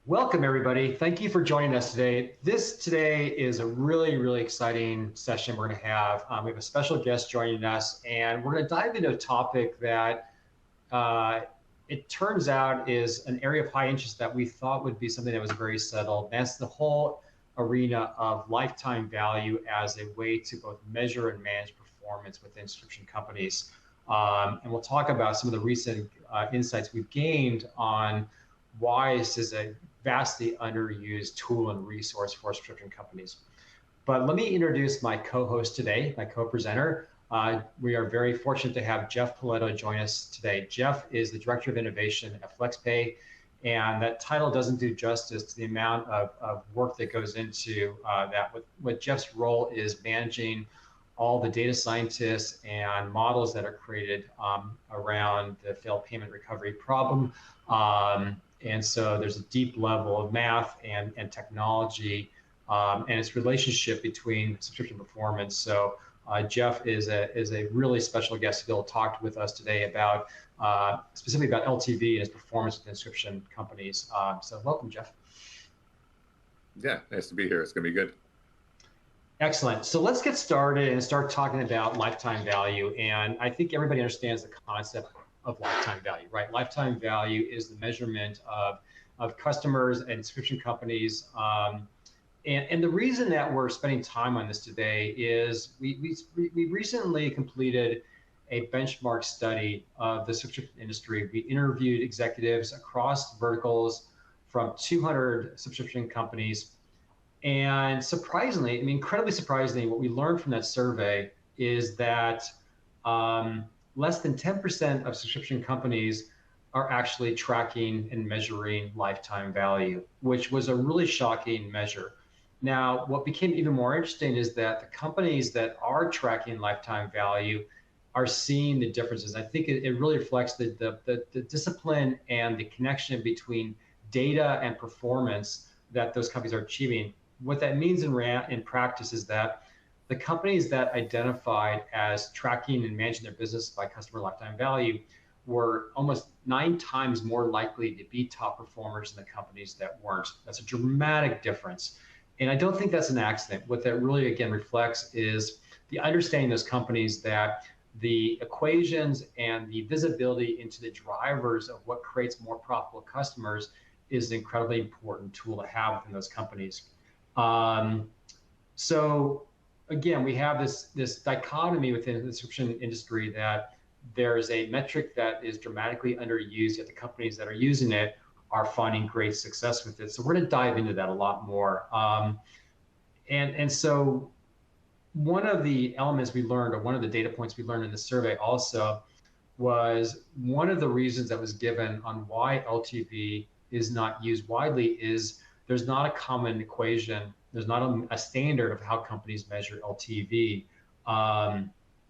Welcome, everybody. Thank you for joining us today. This today is a really exciting session we're going to have. We have a special guest joining us, and we're going to dive into a topic that uh, it turns out is an area of high interest that we thought would be something that was very settled. That's the whole arena of lifetime value as a way to both measure and manage performance within subscription companies. And we'll talk about some of the recent insights we've gained on why this is a vastly underused tool and resource for subscription companies. But let me introduce my co-host today, my co-presenter. We are very fortunate to have Jeff Pauletto join us today. Jeff is the Director of Innovation at FlexPay, and that title doesn't do justice to the amount of work that goes into that. What Jeff's role is managing all the data scientists and models that are created around the failed payment recovery problem. And so there's a deep level of math and technology and its relationship between subscription performance. So Jeff is a really special guest to be able to talk with us today about specifically about LTV and its performance with subscription companies. So welcome, Jeff. Yeah, nice to be here. It's going to be good. Excellent. So let's get started and start talking about lifetime value. And I think everybody understands the concept of lifetime value, right? Lifetime value is the measurement of customers and subscription companies. And the reason that we're spending time on this today is we recently completed a benchmark study of the subscription industry. We interviewed executives across verticals from 200 subscription companies. And surprisingly, I mean, incredibly surprisingly, what we learned from that survey is that less than 10% of subscription companies are actually tracking and measuring lifetime value, which was a really shocking measure. Now, what became even more interesting is that the companies that are tracking lifetime value are seeing the differences. I think it really reflects the discipline and the connection between data and performance that those companies are achieving. What that means in practice is that the companies that identified as tracking and managing their business by customer lifetime value were almost 9 times more likely to be top performers than the companies that weren't. That's a dramatic difference. And I don't think that's an accident. What that really, again, reflects is the understanding of those companies that the equations and the visibility into the drivers of what creates more profitable customers is an incredibly important tool to have within those companies. So again, we have this dichotomy within the subscription industry that there is a metric that is dramatically underused, yet the companies that are using it are finding great success with it. So we're going to dive into that a lot more. And so one of the elements we learned, or one of the data points we learned in the survey also, was one of the reasons that was given on why LTV is not used widely is there's not a common equation. There's not a standard of how companies measure LTV.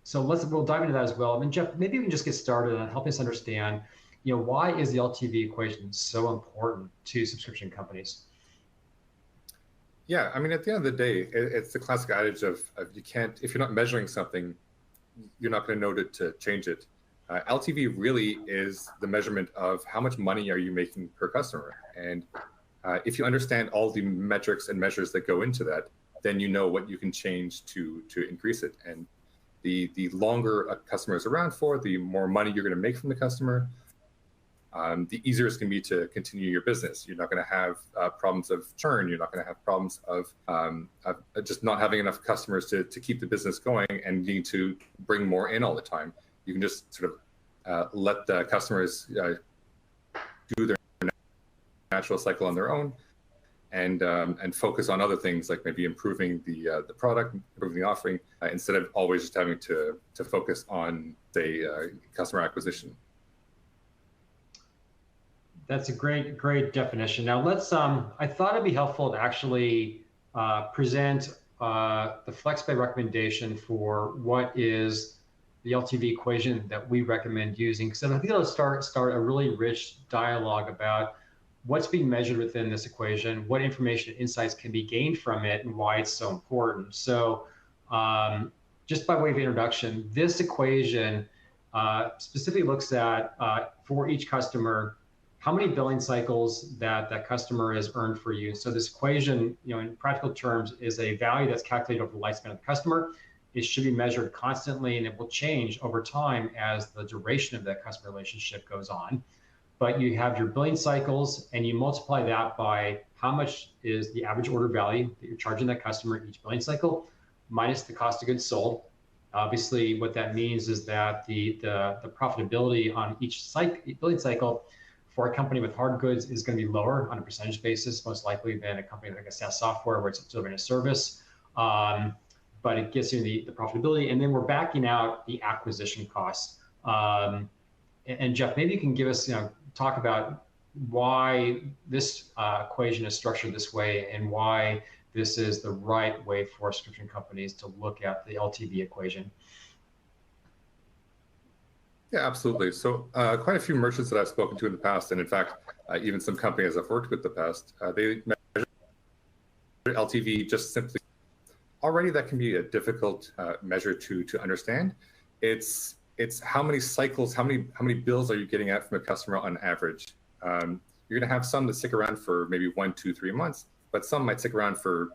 So we'll dive into that as well. I mean, Jeff, maybe we can just get started on helping us understand, why is the LTV equation so important to subscription companies? Yeah, I mean, at the end of the day, it's the classic adage of you can't, if you're not measuring something, you're not going to know to change it. LTV really is the measurement of how much money are you making per customer. And if you understand all the metrics and measures that go into that, then you know what you can change to increase it. And the longer a customer is around for, the more money you're going to make from the customer, the easier it's going to be to continue your business. You're not going to have problems of churn. You're not going to have problems of just not having enough customers to keep the business going and needing to bring more in all the time. You can just sort of let the customers do their natural cycle on their own, and focus on other things like maybe improving the product, improving the offering, instead of always just having to focus on, say, customer acquisition. That's a great definition. Now I thought it'd be helpful to actually present the FlexPay recommendation for what is the LTV equation that we recommend using. Because I think it'll start a really rich dialogue about what's being measured within this equation, what information and insights can be gained from it, and why it's so important. So just by way of introduction, this equation specifically looks at, for each customer, how many billing cycles that customer has earned for you. So this equation, in practical terms, is a value that's calculated over the lifespan of the customer. It should be measured constantly, and it will change over time as the duration of that customer relationship goes on. But you have your billing cycles, and you multiply that by how much is the average order value that you're charging that customer each billing cycle, minus the cost of goods sold. Obviously, what that means is that the profitability on each billing cycle for a company with hard goods is going to be lower on a percentage basis, most likely than a company like a SaaS software where it's delivering a service. But it gets you the profitability, and then we're backing out the acquisition costs. And Jeff, maybe you can give us, talk about why this equation is structured this way and why this is the right way for subscription companies to look at the LTV equation. Yeah, absolutely. So quite a few merchants that I've spoken to in the past, and in fact, even some companies I've worked with in the past, they measure LTV just simply. Already that can be a difficult measure to understand. It's how many cycles, how many bills are you getting at from a customer on average? You're going to have some that stick around for maybe 1, 2, 3 months, but some might stick around for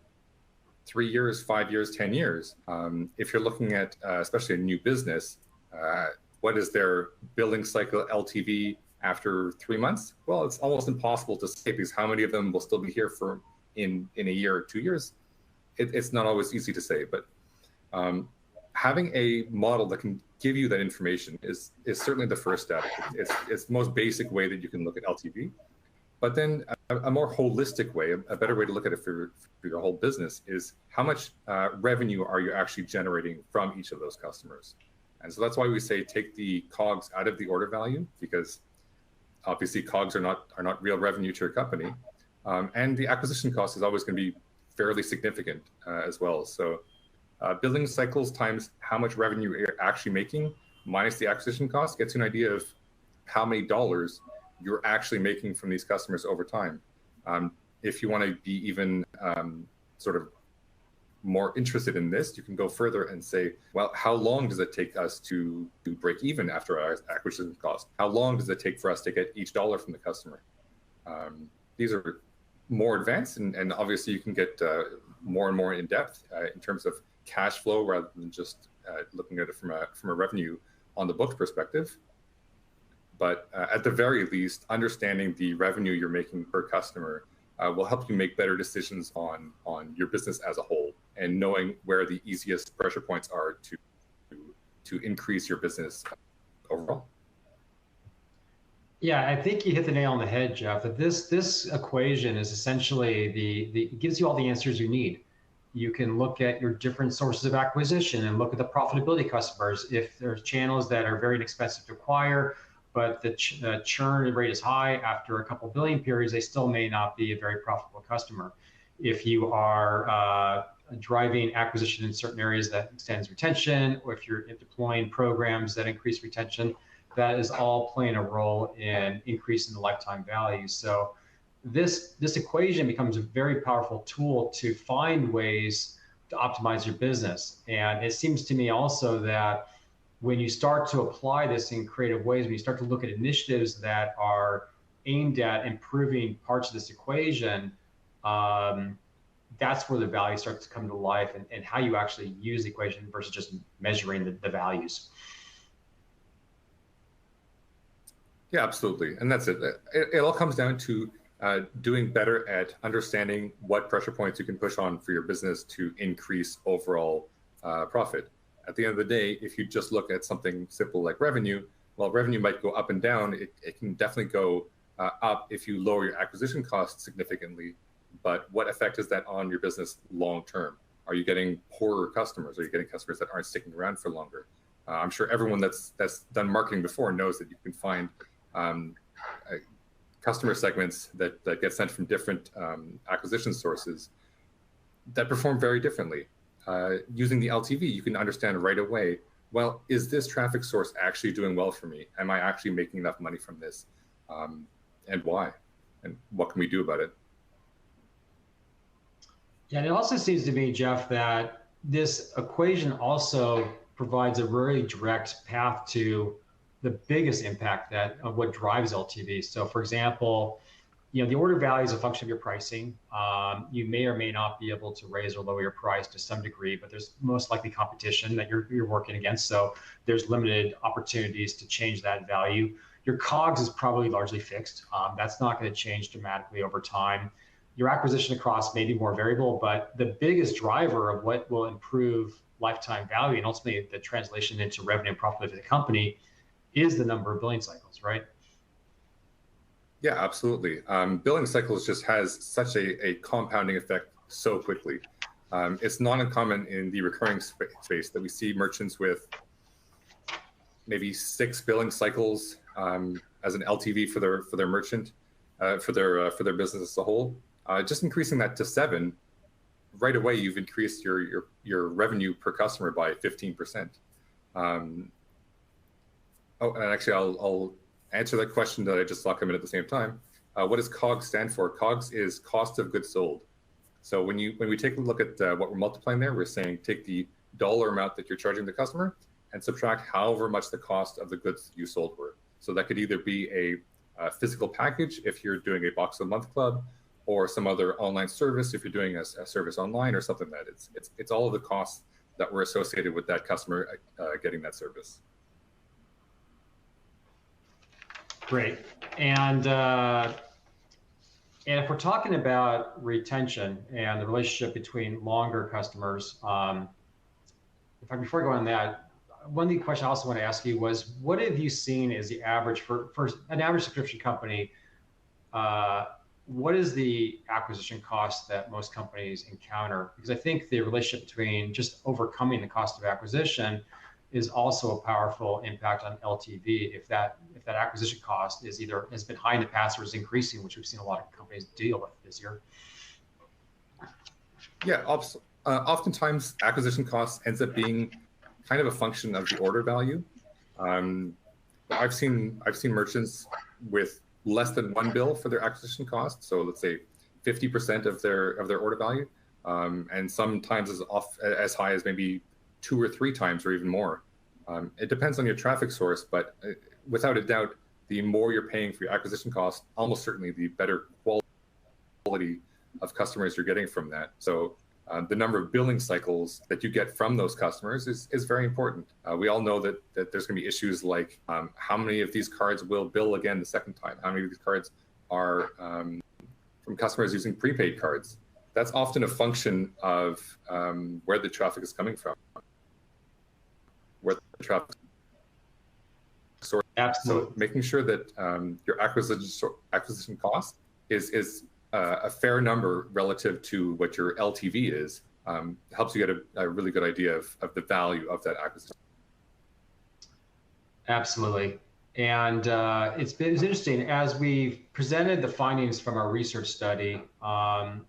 3 years, 5 years, 10 years. If you're looking at especially a new business, what is their billing cycle LTV after 3 months? Well, it's almost impossible to say, because how many of them will still be here for in a year or 2 years? It's not always easy to say, but having a model that can give you that information is certainly the first step. It's the most basic way that you can look at LTV. But then a more holistic way, a better way to look at it for your whole business is how much revenue are you actually generating from each of those customers? And so that's why we say take the COGS out of the order value, because obviously COGS are not real revenue to your company. And the acquisition cost is always going to be fairly significant as well. So billing cycles times how much revenue you're actually making minus the acquisition cost gets you an idea of how many dollars you're actually making from these customers over time. If you want to be even sort of more interested in this, you can go further and say, well, how long does it take us to break even after our acquisition cost? How long does it take for us to get each dollar from the customer? These are more advanced, and obviously you can get more and more in depth in terms of cash flow rather than just looking at it from a revenue on the books perspective. But at the very least, understanding the revenue you're making per customer will help you make better decisions on your business as a whole, and knowing where the easiest pressure points are to increase your business overall. Yeah, I think you hit the nail on the head, Jeff. That this equation is essentially it gives you all the answers you need. You can look at your different sources of acquisition and look at the profitability customers. If there's channels that are very inexpensive to acquire, but the churn rate is high after a couple billing periods, they still may not be a very profitable customer. If you are driving acquisition in certain areas that extends retention, or if you're deploying programs that increase retention, that is all playing a role in increasing the lifetime value. So this equation becomes a very powerful tool to find ways to optimize your business. And it seems to me also that when you start to apply this in creative ways, when you start to look at initiatives that are aimed at improving parts of this equation, that's where the value starts to come to life, and how you actually use the equation versus just measuring the values. Yeah, absolutely. And that's it. It all comes down to doing better at understanding what pressure points you can push on for your business to increase overall profit. At the end of the day, if you just look at something simple like revenue, well, revenue might go up and down. It can definitely go up if you lower your acquisition costs significantly. But what effect is that on your business long term? Are you getting poorer customers? Are you getting customers that aren't sticking around for longer? I'm sure everyone that's done marketing before knows that you can find customer segments that get sent from different acquisition sources that perform very differently. Using the LTV, you can understand right away, well, is this traffic source actually doing well for me? Am I actually making enough money from this? And why? And what can we do about it? Yeah, and it also seems to me, Jeff, that this equation also provides a very direct path to the biggest impact of what drives LTV. So for example, the order value is a function of your pricing. You may or may not be able to raise or lower your price to some degree, but there's most likely competition that you're working against. So there's limited opportunities to change that value. Your COGS is probably largely fixed. That's not going to change dramatically over time. Your acquisition costs may be more variable, but the biggest driver of what will improve lifetime value and ultimately the translation into revenue and profitability for the company is the number of billing cycles, right? Yeah, absolutely. Billing cycles just has such a compounding effect so quickly. It's not uncommon in the recurring space that we see merchants with maybe 6 billing cycles as an LTV for their merchant, for their business as a whole. Just increasing that to 7, right away you've increased your revenue per customer by 15%. And actually, I'll answer that question that I just saw come in at the same time. What does COGS stand for? COGS is cost of goods sold. So when we take a look at what we're multiplying there, we're saying take the dollar amount that you're charging the customer and subtract however much the cost of the goods you sold were. So that could either be a physical package if you're doing a box of the month club, or some other online service if you're doing a service online, or something that it's all of the costs that were associated with that customer getting that service. Great. And if we're talking about retention and the relationship between longer customers, before I go on that, one of the questions I also want to ask you was, what have you seen as the average for an average subscription company? What is the acquisition cost that most companies encounter? Because I think the relationship between just overcoming the cost of acquisition is also a powerful impact on LTV. If that acquisition cost is either has been high in the past or is increasing, which we've seen a lot of companies deal with this year. Yeah, oftentimes acquisition costs ends up being kind of a function of the order value. I've seen merchants with less than 1 bill for their acquisition cost. So let's say 50% of their order value, and sometimes as high as maybe 2 or 3 times or even more. It depends on your traffic source, but without a doubt, the more you're paying for your acquisition cost, almost certainly the better quality of customers you're getting from that. So the number of billing cycles that you get from those customers is very important. We all know that there's going to be issues like how many of these cards will bill again the second time? How many of these cards are from customers using prepaid cards? That's often a function of where the traffic is coming from. Where the traffic source. Absolutely. So making sure that your acquisition cost is a fair number relative to what your LTV is, helps you get a really good idea of the value of that acquisition. Absolutely. And it's interesting, as we've presented the findings from our research study,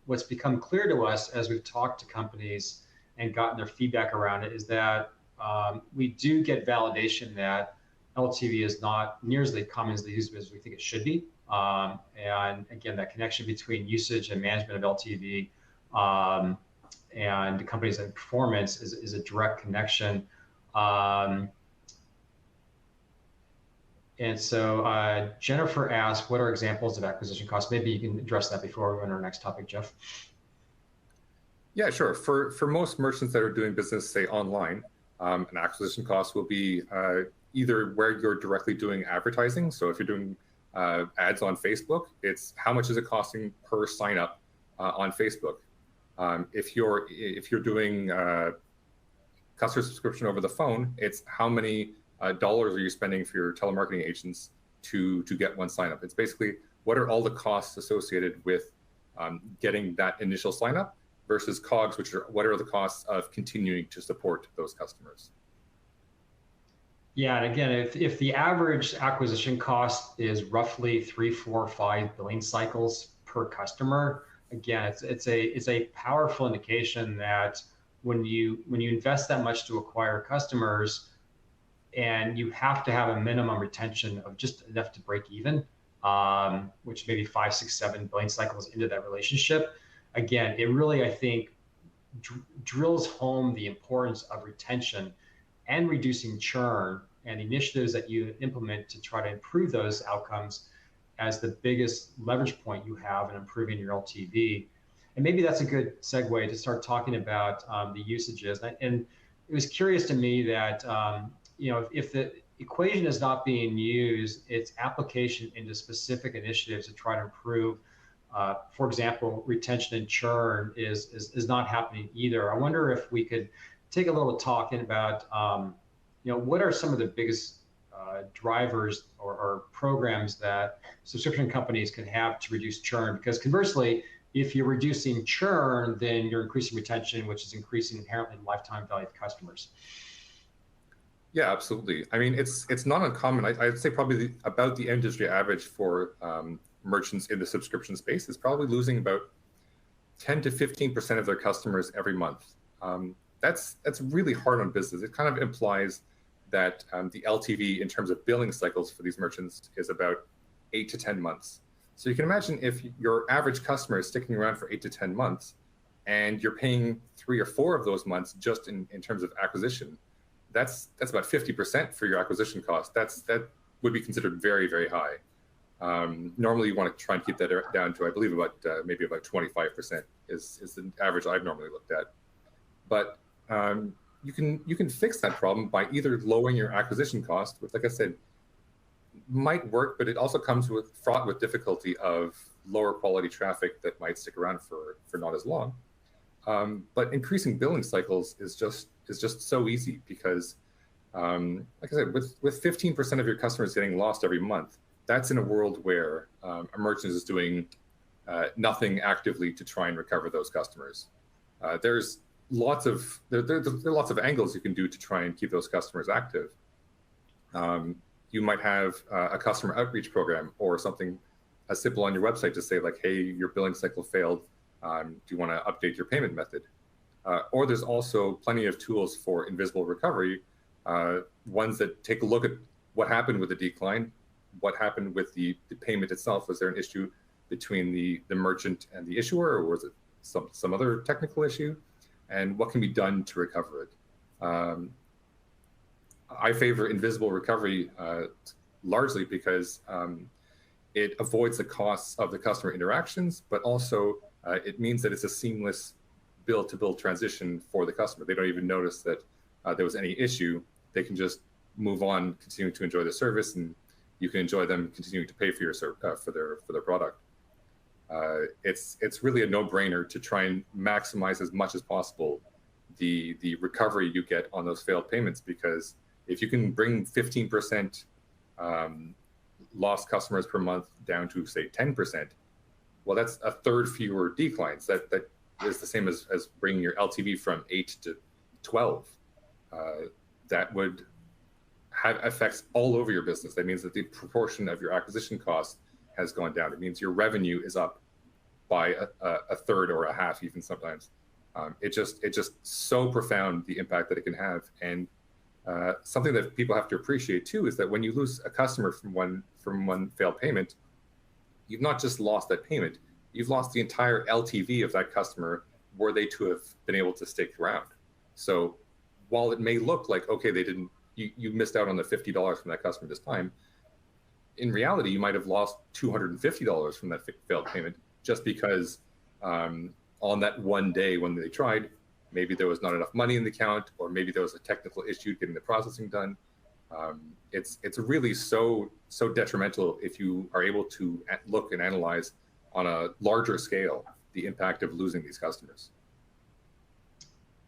what's become clear to us as we've talked to companies and gotten their feedback around it is that we do get validation that LTV is not nearly as common as the used as we think it should be. And again, that connection between usage and management of LTV and companies and performance is a direct connection. And so Jennifer asked, what are examples of acquisition costs? Maybe you can address that before we go on our next topic, Jeff. Yeah, sure. For most merchants that are doing business, say online, an acquisition cost will be either where you're directly doing advertising. So if you're doing ads on Facebook, it's how much is it costing per sign up on Facebook. If you're doing customer subscription over the phone, it's how many dollars are you spending for your telemarketing agents to get one sign up. It's basically what are all the costs associated with getting that initial sign up versus COGS, which are what are the costs of continuing to support those customers. Yeah, and again, if the average acquisition cost is roughly 3, 4, 5 billing cycles per customer, again, it's a powerful indication that when you invest that much to acquire customers, and you have to have a minimum retention of just enough to break even, which maybe 5, 6, 7 billing cycles into that relationship. Again, it really, I think, drills home the importance of retention and reducing churn and initiatives that you implement to try to improve those outcomes as the biggest leverage point you have in improving your LTV. And maybe that's a good segue to start talking about the usages. And it was curious to me that if the equation is not being used, its application into specific initiatives to try to improve, for example, retention and churn is not happening either. I wonder if we could take a little talking about what are some of the biggest drivers or programs that subscription companies can have to reduce churn, because conversely, if you're reducing churn, then you're increasing retention, which is increasing inherently the lifetime value of customers. Yeah, absolutely. I mean, it's not uncommon. I'd say probably about the industry average for merchants in the subscription space is probably losing about 10 to 15% of their customers every month. That's really hard on business. It kind of implies that the LTV in terms of billing cycles for these merchants is about 8 to 10 months. So you can imagine if your average customer is sticking around for 8 to 10 months and you're paying 3 or 4 of those months just in terms of acquisition, that's about 50% for your acquisition cost. That would be considered very, very high. Normally you want to try and keep that down to, I believe, maybe about 25% is the average I've normally looked at. But you can fix that problem by either lowering your acquisition cost, which, like I said, might work, but it also comes fraught with difficulty of lower quality traffic that might stick around for not as long. But increasing billing cycles is just so easy because, like I said, with 15% of your customers getting lost every month, that's in a world where a merchant is doing nothing actively to try and recover those customers. There's lots of there are lots of angles you can do to try and keep those customers active. You might have a customer outreach program or something as simple on your website to say like, hey, your billing cycle failed. Do you want to update your payment method? Or there's also plenty of tools for invisible recovery, ones that take a look at what happened with the decline, what happened with the payment itself. Was there an issue between the merchant and the issuer, or was it some other technical issue? And what can be done to recover it? I favor invisible recovery largely because it avoids the costs of the customer interactions, but also it means that it's a seamless bill-to-bill transition for the customer. They don't even notice that there was any issue. They can just move on, continue to enjoy the service, and you can enjoy them continuing to pay for their product. It's really a no-brainer to try and maximize as much as possible the recovery you get on those failed payments, because if you can bring 15% lost customers per month down to, say, 10%, well, that's a third fewer declines. That is the same as bringing your LTV from 8 to 12. That would have effects all over your business. That means that the proportion of your acquisition cost has gone down. It means your revenue is up by a third or a half, even sometimes. It's just so profound, the impact that it can have. And something that people have to appreciate too is that when you lose a customer from one failed payment, you've not just lost that payment, you've lost the entire LTV of that customer were they to have been able to stick around. So while it may look like, okay, you missed out on the $50 from that customer this time, in reality, you might have lost $250 from that failed payment just because on that one day when they tried, maybe there was not enough money in the account, or maybe there was a technical issue getting the processing done. It's really so detrimental if you are able to look and analyze on a larger scale the impact of losing these customers.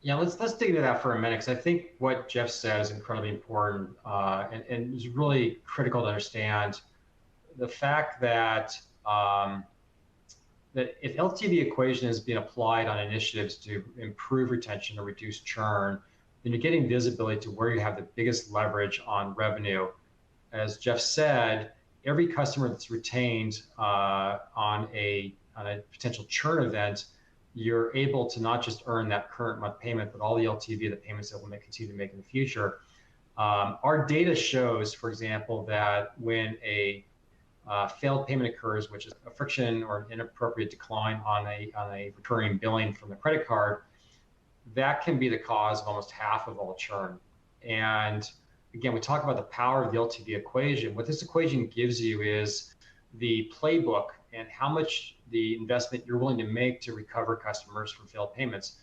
Yeah, let's dig into that for a minute, because I think what Jeff said is incredibly important, and is really critical to understand the fact that that if LTV equation is being applied on initiatives to improve retention or reduce churn, then you're getting visibility to where you have the biggest leverage on revenue. As Jeff said, every customer that's retained on a potential churn event, you're able to not just earn that current month payment, but all the LTV, the payments that we'll continue to make in the future. Our data shows, for example, that when a failed payment occurs, which is a friction or an inappropriate decline on a recurring billing from the credit card, that can be the cause of almost half of all churn. And again, we talk about the power of the LTV equation. What this equation gives you is the playbook and how much the investment you're willing to make to recover customers from failed payments.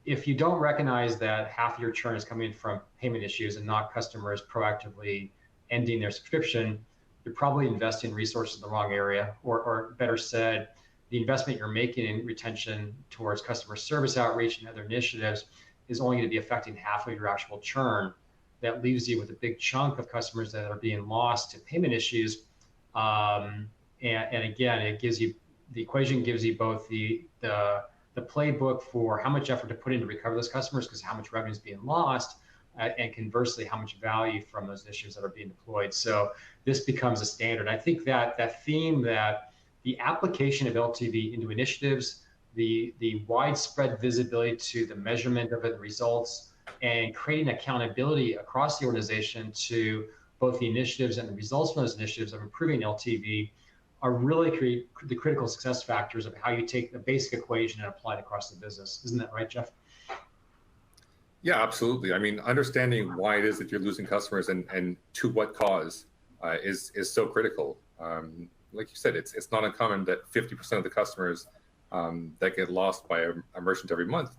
If you don't recognize that half of your churn is coming from payment issues and not customers proactively ending their subscription, you're probably investing resources in the wrong area, or better said, the investment you're making in retention towards customer service outreach and other initiatives is only going to be affecting half of your actual churn. That leaves you with a big chunk of customers that are being lost to payment issues. And again, it gives you, the equation gives you both the playbook for how much effort to put in to recover those customers, because how much revenue is being lost, and conversely, how much value from those initiatives that are being deployed. So this becomes a standard. I think that theme, that the application of LTV into initiatives, the widespread visibility to the measurement of the results, and creating accountability across the organization to both the initiatives and the results from those initiatives of improving LTV, are really the critical success factors of how you take the basic equation and apply it across the business. Isn't that right, Jeff? Yeah, absolutely. I mean, understanding why it is that you're losing customers and to what cause is so critical. Like you said, it's not uncommon that 50% of the customers that get lost by a merchant every month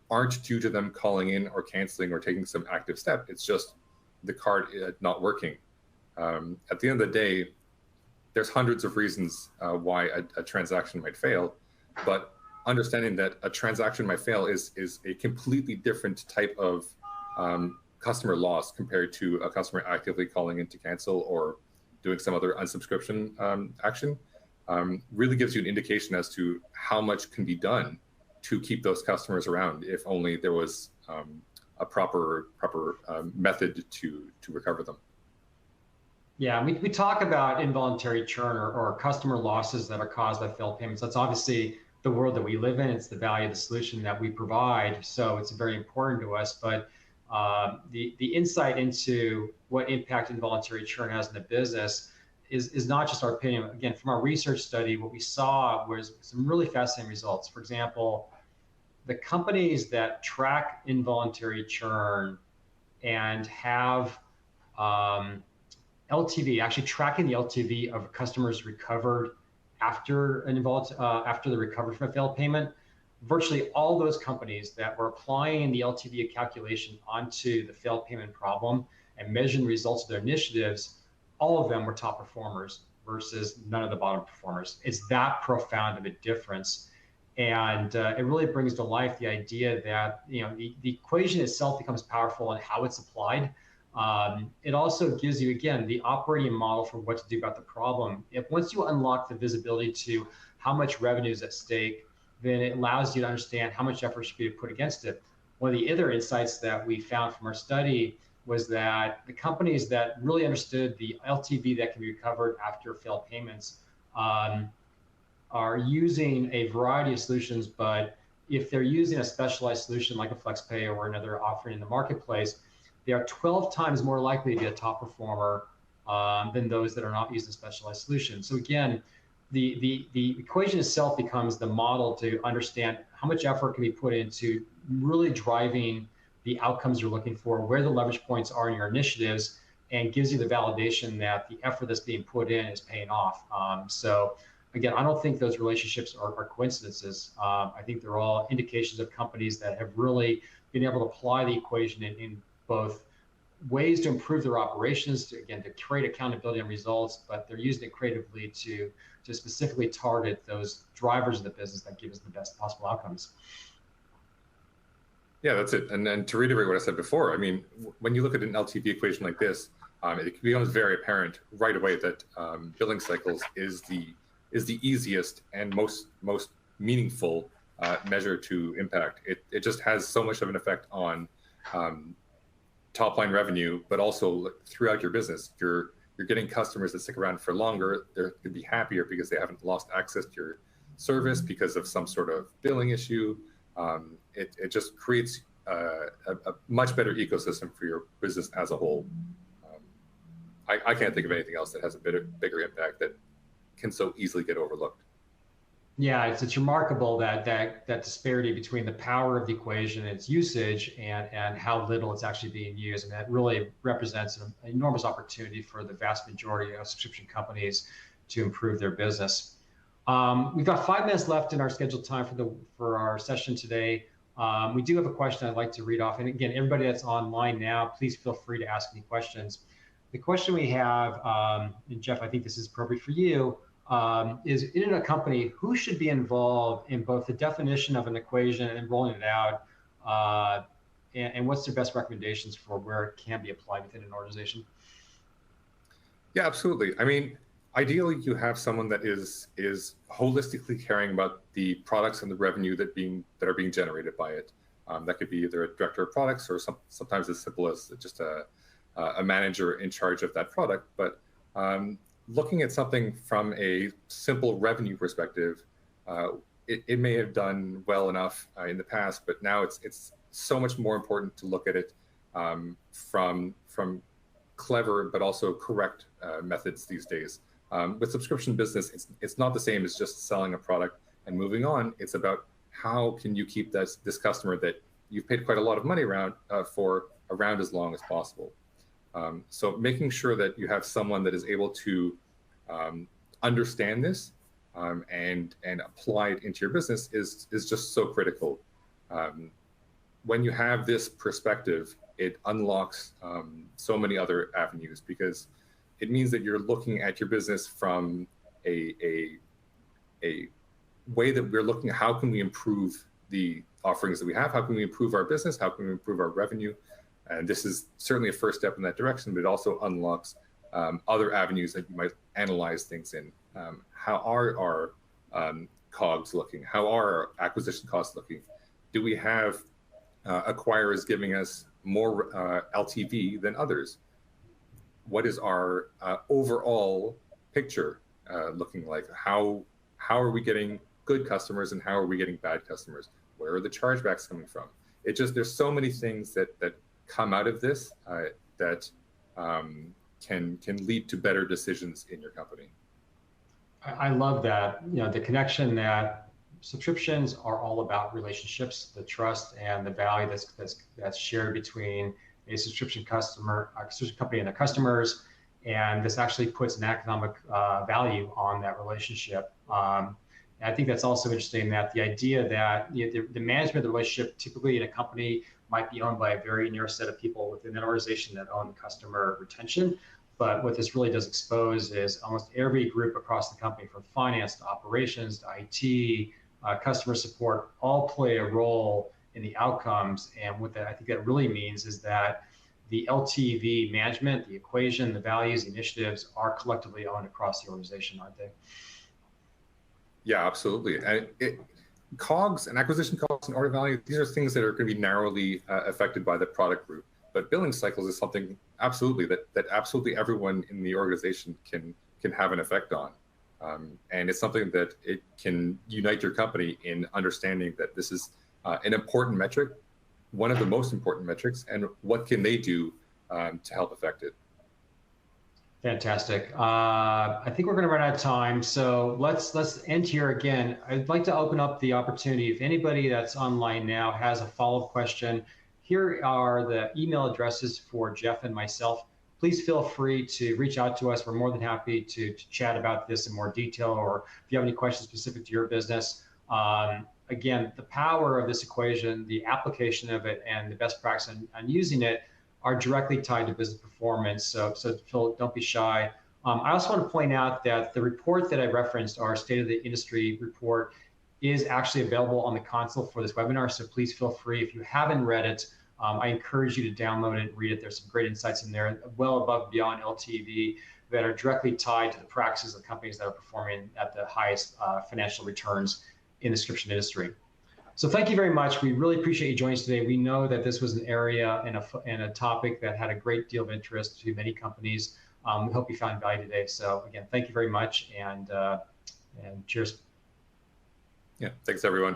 aren't due to them calling in or canceling or taking some active step. It's just the card not working. At the end of the day, there's hundreds of reasons why a transaction might fail, but understanding that a transaction might fail is a completely different type of customer loss compared to a customer actively calling in to cancel or doing some other unsubscription action. Really gives you an indication as to how much can be done to keep those customers around if only there was a proper method to recover them. Yeah, we talk about involuntary churn or customer losses that are caused by failed payments. That's obviously the world that we live in. It's the value of the solution that we provide. So it's very important to us. But the insight into what impact involuntary churn has in the business is not just our opinion. Again, from our research study, what we saw was some really fascinating results. For example, the companies that track involuntary churn and have LTV, actually tracking the LTV of customers recovered after after the recovery from a failed payment, virtually all those companies that were applying the LTV calculation onto the failed payment problem and measuring the results of their initiatives, all of them were top performers versus none of the bottom performers. It's that profound of a difference. And it really brings to life the idea that the equation itself becomes powerful in how it's applied. It also gives you, again, the operating model for what to do about the problem. Once you unlock the visibility to how much revenue is at stake, then it allows you to understand how much effort should be put against it. One of the other insights that we found from our study was that the companies that really understood the LTV that can be recovered after failed payments are using a variety of solutions, but if they're using a specialized solution like a FlexPay or another offering in the marketplace, they are 12 times more likely to be a top performer than those that are not using a specialized solution. So again, the equation itself becomes the model to understand how much effort can be put into really driving the outcomes you're looking for, where the leverage points are in your initiatives, and gives you the validation that the effort that's being put in is paying off. So again, I don't think those relationships are coincidences. I think they're all indications of companies that have really been able to apply the equation in both ways to improve their operations, to create accountability and results, but they're using it creatively to specifically target those drivers of the business that give us the best possible outcomes. Yeah, that's it. And then to reiterate what I said before, I mean, when you look at an LTV equation like this, it becomes very apparent right away that billing cycles is the easiest and most meaningful measure to impact. It just has so much of an effect on top line revenue, but also throughout your business. You're getting customers that stick around for longer. They're going to be happier because they haven't lost access to your service because of some sort of billing issue. It just creates a much better ecosystem for your business as a whole. I can't think of anything else that has a bigger impact that can so easily get overlooked. Yeah, it's remarkable that disparity between the power of the equation and its usage and how little it's actually being used. And that really represents an enormous opportunity for the vast majority of subscription companies to improve their business. We've got 5 minutes left in our scheduled time for our session today. We do have a question I'd like to read off. And again, everybody that's online now, please feel free to ask any questions. The question we have, and Jeff, I think this is appropriate for you, is in a company, who should be involved in both the definition of an equation and rolling it out, and what's their best recommendations for where it can be applied within an organization? Yeah, absolutely. I mean, ideally, you have someone that is holistically caring about the products and the revenue that are being generated by it. That could be either a director of products or sometimes as simple as just a manager in charge of that product. But looking at something from a simple revenue perspective, it may have done well enough in the past, but now it's so much more important to look at it from clever but also correct methods these days. With subscription business, it's not the same as just selling a product and moving on. It's about how can you keep this customer that you've paid quite a lot of money around as long as possible. So making sure that you have someone that is able to understand this and apply it into your business is just so critical. When you have this perspective, it unlocks so many other avenues, because it means that you're looking at your business from a way that we're looking at how can we improve the offerings that we have, how can we improve our business, how can we improve our revenue. And this is certainly a first step in that direction, but it also unlocks other avenues that you might analyze things in. How are our COGS looking? How are our acquisition costs looking? Do we have acquirers giving us more LTV than others? What is our overall picture looking like? How are we getting good customers and how are we getting bad customers? Where are the chargebacks coming from? There's so many things that come out of this that can lead to better decisions in your company. I love that. The connection that subscriptions are all about relationships, the trust and the value that's shared between a subscription company and their customers, and this actually puts an economic value on that relationship. And I think that's also interesting, that the idea that the management of the relationship typically in a company might be owned by a very narrow set of people within an organization that own customer retention. But what this really does expose is almost every group across the company, from finance to operations to IT, customer support, all play a role in the outcomes. And what I think that really means is that the LTV management, the equation, the values, the initiatives are collectively owned across the organization, aren't they? Yeah, absolutely. COGS and acquisition costs and order value, these are things that are going to be narrowly affected by the product group. But billing cycles is something absolutely that absolutely everyone in the organization can have an effect on. And it's something that it can unite your company in understanding that this is an important metric, one of the most important metrics, and what can they do to help affect it. Fantastic. I think we're going to run out of time, so let's end here again. I'd like to open up the opportunity. If anybody that's online now has a follow-up question, here are the email addresses for Jeff and myself. Please feel free to reach out to us. We're more than happy to chat about this in more detail, or if you have any questions specific to your business. Again, the power of this equation, the application of it, and the best practice on using it are directly tied to business performance. So Phil, don't be shy. I also want to point out that the report that I referenced, our State of the Industry report, is actually available on the console for this webinar. So please feel free, if you haven't read it, I encourage you to download it and read it. There's some great insights in there, well above and beyond LTV, that are directly tied to the practices of companies that are performing at the highest financial returns in the subscription industry. So thank you very much. We really appreciate you joining us today. We know that this was an area and a topic that had a great deal of interest to many companies. We hope you found value today. So again, thank you very much, and cheers. Yeah, thanks everyone.